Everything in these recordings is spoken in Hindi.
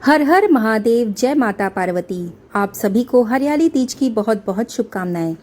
हर हर महादेव, जय माता पार्वती। आप सभी को हरियाली तीज की बहुत बहुत शुभकामनाएं।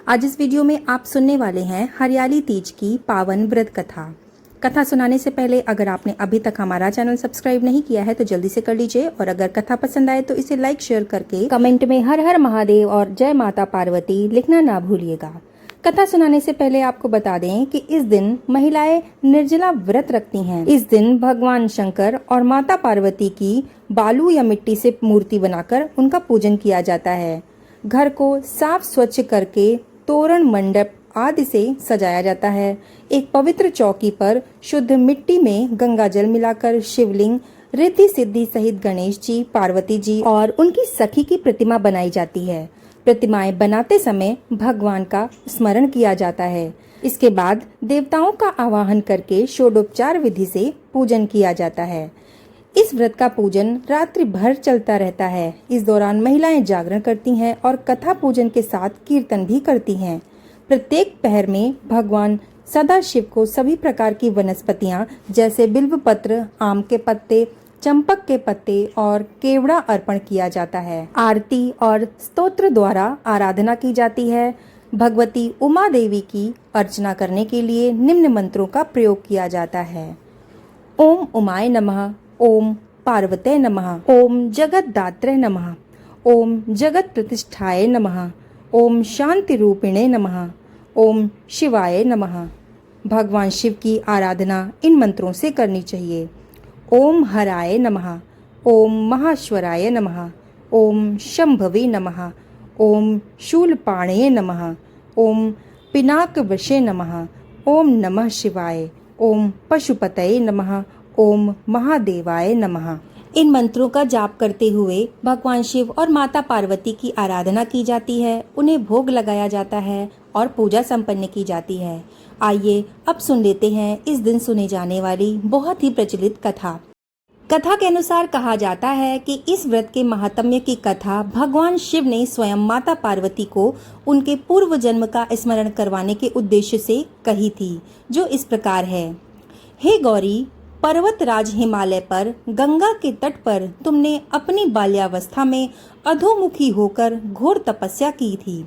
आज इस वीडियो में आप सुनने वाले हैं हरियाली तीज की पावन व्रत कथा। कथा सुनाने से पहले अगर आपने अभी तक हमारा चैनल सब्सक्राइब नहीं किया है तो जल्दी से कर लीजिए, और अगर कथा पसंद आए तो इसे लाइक शेयर करके कमेंट में हर हर महादेव और जय माता पार्वती लिखना ना भूलिएगा। कथा सुनाने से पहले आपको बता दें कि इस दिन महिलाएं निर्जला व्रत रखती हैं। इस दिन भगवान शंकर और माता पार्वती की बालू या मिट्टी से मूर्ति बनाकर उनका पूजन किया जाता है। घर को साफ स्वच्छ करके तोरण, मंडप आदि से सजाया जाता है। एक पवित्र चौकी पर शुद्ध मिट्टी में गंगा जल मिलाकर शिवलिंग, रिद्धि सिद्धि सहित गणेश जी, पार्वती जी और उनकी सखी की प्रतिमा बनाई जाती है। प्रतिमाएं बनाते समय भगवान का स्मरण किया जाता है। इसके बाद देवताओं का आवाहन करके षोडोपचार विधि से पूजन किया जाता है। इस व्रत का पूजन रात्रि भर चलता रहता है। इस दौरान महिलाएं जागरण करती हैं और कथा पूजन के साथ कीर्तन भी करती हैं। प्रत्येक पहर में भगवान सदा शिव को सभी प्रकार की वनस्पतियां जैसे बिल्व पत्र, आम के पत्ते, चंपक के पत्ते और केवड़ा अर्पण किया जाता है। आरती और स्तोत्र द्वारा आराधना की जाती है। भगवती उमा देवी की अर्चना करने के लिए निम्न मंत्रों का प्रयोग किया जाता है। ओम उमाय नमः, ओम पार्वते नमः, ओम जगद्धात्रे नमः, ओम जगत प्रतिष्ठाय नमः, ओम शांति रूपिणे नमः, ओम शिवाय नमः। भगवान शिव की आराधना इन मंत्रों से करनी चाहिए। ओम हराय नमः, ओम महाश्वराय नमः, ओम शंभवे नमः, ओम शूलपाणये नमः, ओम पिनाकवशे नमः, ओम नमः शिवाय, ओम पशुपतये नमः, ओम महादेवाय नमः। इन मंत्रों का जाप करते हुए भगवान शिव और माता पार्वती की आराधना की जाती है। उन्हें भोग लगाया जाता है और पूजा संपन्न की जाती है। आइए अब सुन लेते हैं इस दिन सुने जाने वाली बहुत ही प्रचलित कथा। कथा के अनुसार कहा जाता है कि इस व्रत के महात्म्य की कथा भगवान शिव ने स्वयं माता पार्वती को उनके पूर्व जन्म का स्मरण करवाने के उद्देश्य से कही थी, जो इस प्रकार है। हे गौरी, पर्वतराज हिमालय पर गंगा के तट पर तुमने अपनी बाल्यावस्था में अधोमुखी होकर घोर तपस्या की थी।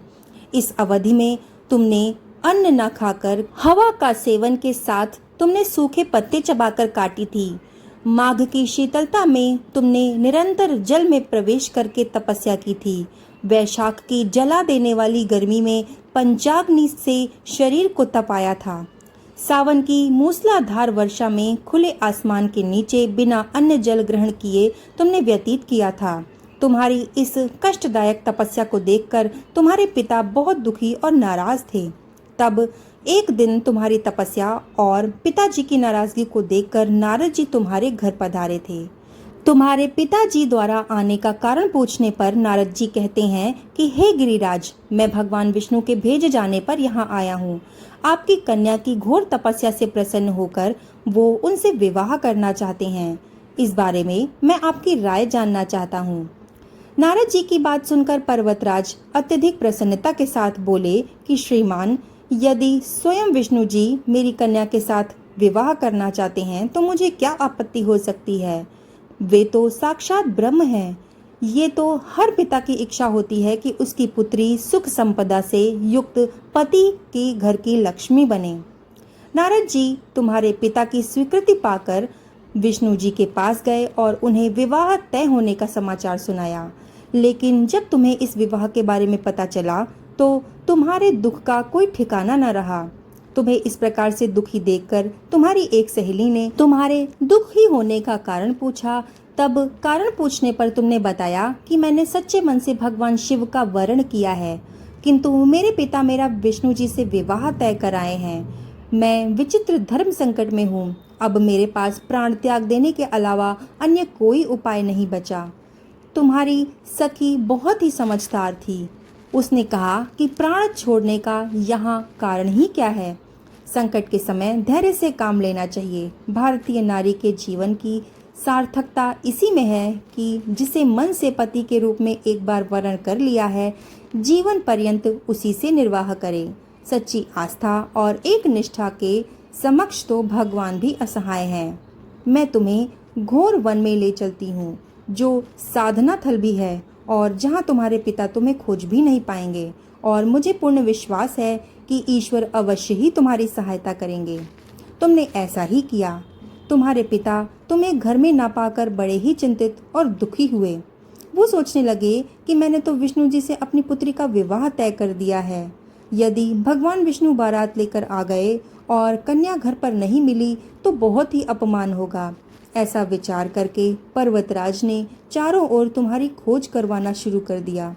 इस अवधि में तुमने अन्न न खाकर हवा का सेवन के साथ तुमने सूखे पत्ते चबाकर काटी थी। माघ की शीतलता में तुमने निरंतर जल में प्रवेश करके तपस्या की थी। वैशाख की जला देने वाली गर्मी में पंचाग्नि से शरीर को तपाया था। सावन की मूसलाधार वर्षा में खुले आसमान के नीचे बिना अन्न जल ग्रहण किए तुमने व्यतीत किया था। तुम्हारी इस कष्टदायक तपस्या को देखकर तुम्हारे पिता बहुत दुखी और नाराज थे। तब एक दिन तुम्हारी तपस्या और पिताजी की नाराजगी को देखकर नारद जी तुम्हारे घर पधारे थे। तुम्हारे पिताजी द्वारा आने का कारण पूछने पर नारद जी कहते हैं कि हे गिरिराज, मैं भगवान विष्णु के भेजे जाने पर यहाँ आया हूँ। आपकी कन्या की घोर तपस्या से प्रसन्न होकर वो उनसे विवाह करना चाहते हैं। इस बारे में मैं आपकी राय जानना चाहता हूँ। नारद जी की बात सुनकर पर्वतराज अत्यधिक प्रसन्नता के साथ बोले कि श्रीमान, यदि स्वयं विष्णु जी मेरी कन्या के साथ विवाह करना चाहते हैं तो मुझे क्या आपत्ति हो सकती है। वे तो साक्षात ब्रह्म हैं। ये तो हर पिता की इच्छा होती है कि उसकी पुत्री सुख संपदा से युक्त पति के घर की लक्ष्मी बने। नारद जी तुम्हारे पिता की स्वीकृति पाकर विष्णु जी के पास गए और उन्हें विवाह तय होने का समाचार सुनाया। लेकिन जब तुम्हें इस विवाह के बारे में पता चला तो तुम्हारे दुख का कोई ठिकाना न रहा। तुम्हें इस प्रकार से दुखी देखकर तुम्हारी एक सहेली ने तुम्हारे दुखी होने का कारण पूछा। तब कारण पूछने पर तुमने बताया कि मैंने सच्चे मन से भगवान शिव का वर्ण किया है, किंतु मेरे पिता मेरा विष्णु जी से विवाह तय कराए हैं। मैं विचित्र धर्म संकट में हूँ। अब मेरे पास प्राण त्याग देने के अलावा अन्य कोई उपाय नहीं बचा। तुम्हारी सखी बहुत ही समझदार थी। उसने कहा कि प्राण छोड़ने का यहाँ कारण ही क्या है। संकट के समय धैर्य से काम लेना चाहिए। भारतीय नारी के जीवन की सार्थकता इसी में है कि जिसे मन से पति के रूप में एक बार वर्ण कर लिया है, जीवन पर्यंत उसी से निर्वाह करे। सच्ची आस्था और एक निष्ठा के समक्ष तो भगवान भी असहाय हैं। मैं तुम्हें घोर वन में ले चलती हूँ। जो साधना थल भी है और जहाँ तुम्हारे पिता तुम्हें खोज भी नहीं पाएंगे। और मुझे पूर्ण विश्वास है कि ईश्वर अवश्य ही तुम्हारी सहायता करेंगे। तुमने ऐसा ही किया। तुम्हारे पिता तुम्हें घर में ना पाकर बड़े ही चिंतित और दुखी हुए। वो सोचने लगे कि मैंने तो विष्णु जी से अपनी पुत्री का विवाह तय कर दिया है। यदि भगवान विष्णु बारात लेकर आ गए और कन्या घर पर नहीं मिली तो बहुत ही अपमान होगा। ऐसा विचार करके पर्वतराज ने चारों ओर तुम्हारी खोज करवाना शुरू कर दिया।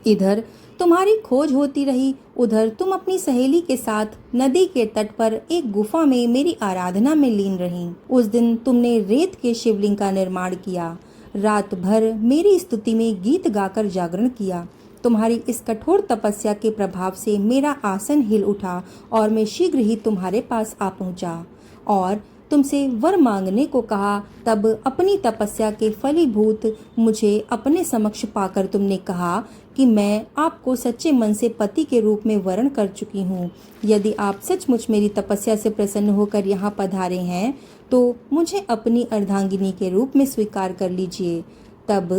इधर तुम्हारी खोज होती रही, उधर तुम अपनी सहेली के साथ नदी के तट पर एक गुफा में मेरी आराधना में लीन रही। उस दिन तुमने रेत के शिवलिंग का निर्माण किया, रात भर मेरी स्तुति में गीत गाकर जागरण किया। तुम्हारी इस कठोर तपस्या के प्रभाव से मेरा आसन हिल उठा और मैं शीघ्र ही तुम्हारे पास आ पहुंचा और तुमसे वर मांगने को कहा। तब अपनी तपस्या के फलीभूत मुझे अपने समक्ष पाकर तुमने कहा कि मैं आपको सच्चे मन से पति के रूप में वरण कर चुकी हूँ। यदि आप सचमुच मेरी तपस्या से प्रसन्न होकर यहाँ पधारे हैं तो मुझे अपनी अर्धांगिनी के रूप में स्वीकार कर लीजिए। तब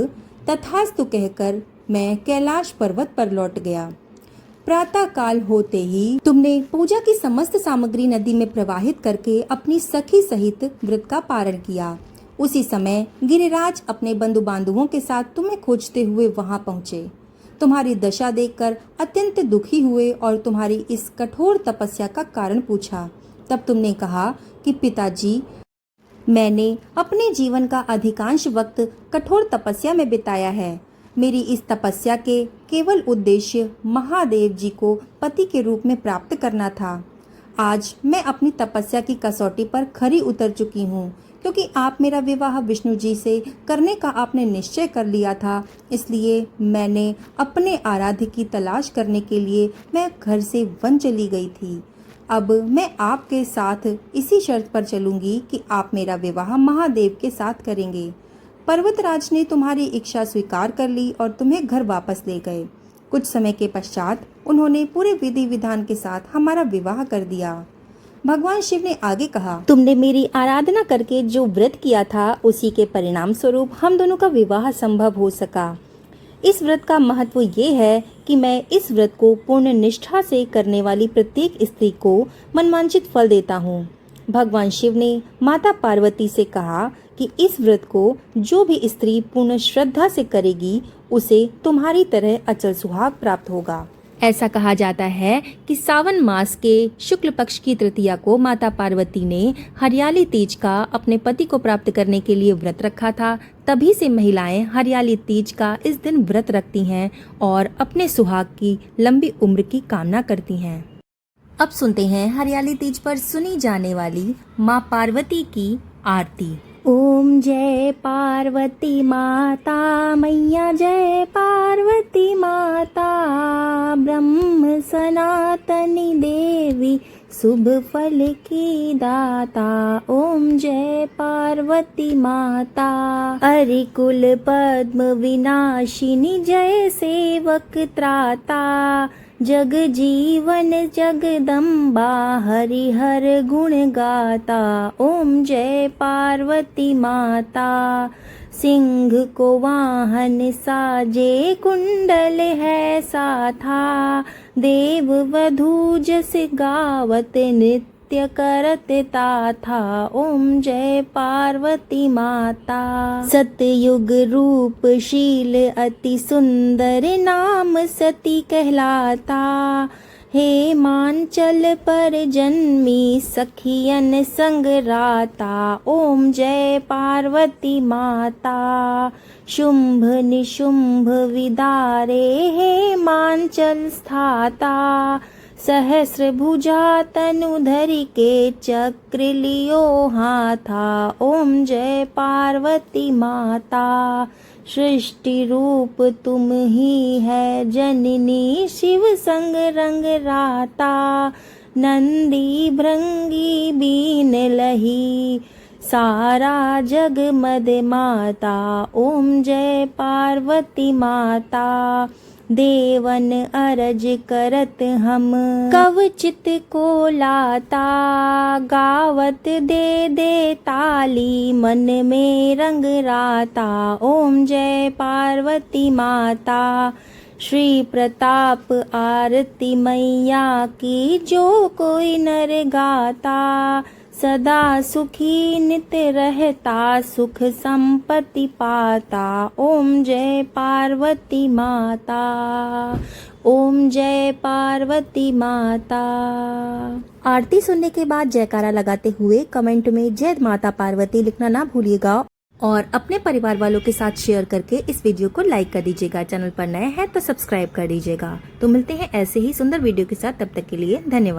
तथास्तु कहकर मैं कैलाश पर्वत पर लौट गया। प्रातः काल होते ही तुमने पूजा की समस्त सामग्री नदी में प्रवाहित करके अपनी सखी सहित व्रत का पारण किया। उसी समय गिरिराज अपने बंधु बांधवों के साथ तुम्हें खोजते हुए वहां पहुंचे। तुम्हारी दशा देखकर अत्यंत दुखी हुए और तुम्हारी इस कठोर तपस्या का कारण पूछा। तब तुमने कहा कि पिताजी, मैंने अपने जीवन का अधिकांश वक्त कठोर तपस्या में बिताया है। मेरी इस तपस्या के केवल उद्देश्य महादेव जी को पति के रूप में प्राप्त करना था। आज मैं अपनी तपस्या की कसौटी पर खरी उतर चुकी हूँ, क्योंकि आप मेरा विवाह विष्णु जी से करने का आपने निश्चय कर लिया था। इसलिए मैंने अपने आराध्य की तलाश करने के लिए मैं घर से वन चली गई थी। अब मैं आपके साथ इसी शर्त पर चलूंगी कि आप मेरा विवाह महादेव के साथ करेंगे। पर्वतराज ने तुम्हारी इच्छा स्वीकार कर ली और तुम्हें घर वापस ले गए। कुछ समय के पश्चात उन्होंने पूरे विधि विधान के साथ हमारा विवाह कर दिया। भगवान शिव ने आगे कहा, तुमने मेरी आराधना करके जो व्रत किया था उसी के परिणाम स्वरूप हम दोनों का विवाह संभव हो सका। इस व्रत का महत्व ये है कि मैं इस व्रत को पूर्ण निष्ठा से करने वाली प्रत्येक स्त्री को मनवांछित फल देता हूँ। भगवान शिव ने माता पार्वती से कहा कि इस व्रत को जो भी स्त्री पूर्ण श्रद्धा से करेगी उसे तुम्हारी तरह अचल सुहाग प्राप्त होगा। ऐसा कहा जाता है कि सावन मास के शुक्ल पक्ष की तृतीया को माता पार्वती ने हरियाली तीज का अपने पति को प्राप्त करने के लिए व्रत रखा था। तभी से महिलाएं हरियाली तीज का इस दिन व्रत रखती हैं और अपने सुहाग की लंबी उम्र की कामना करती हैं। अब सुनते हैं हरियाली तीज पर सुनी जाने वाली माँ पार्वती की आरती। ओम जय पार्वती माता मैया, जय पार्वती माता, ब्रह्म सनातनी देवी, शुभ फल की दाता। ओम जय पार्वती माता, अरिकुल पद्म विनाशिनी, जय सेवक त्राता, जग जीवन जगदम्बा, हरिहर गुण गाता। ओम जय पार्वती माता, सिंह को वाहन साजे, कुंडल है साथा, देव वधू जस गावत, नित्य करत ताथा। ओम जय पार्वती माता, सतयुग रूप शील अति सुंदर, नाम सती कहलाता, हे मांचल पर जन्मी, सखियन संग राता। ओम जय पार्वती माता, शुंभ निशुंभ विदारे, हे मांचल स्थाता, सहस्र भुजा तनु धरि के, चक्र लियो हाथा। ओम जय पार्वती माता, सृष्टि रूप तुम ही है जननी, शिव संग रंग राता, नंदी भृंगी बीन लही, सारा जग मद माता। ओम जय पार्वती माता, देवन अरज करत हम। कवचित को लाता गावत दे दे ताली, मन में रंग राता। ओम जय पार्वती माता। श्री प्रताप आरती मैया की, जो कोई नर गाता। सदा सुखी नित रहता, सुख संपत्ति पाता। ओम जय पार्वती माता। ओम जय पार्वती माता। आरती सुनने के बाद जयकारा लगाते हुए कमेंट में जय माता पार्वती लिखना ना भूलिएगा और अपने परिवार वालों के साथ शेयर करके इस वीडियो को लाइक कर दीजिएगा। चैनल पर नए हैं तो सब्सक्राइब कर दीजिएगा। तो मिलते हैं ऐसे ही सुंदर वीडियो के साथ, तब तक के लिए धन्यवाद।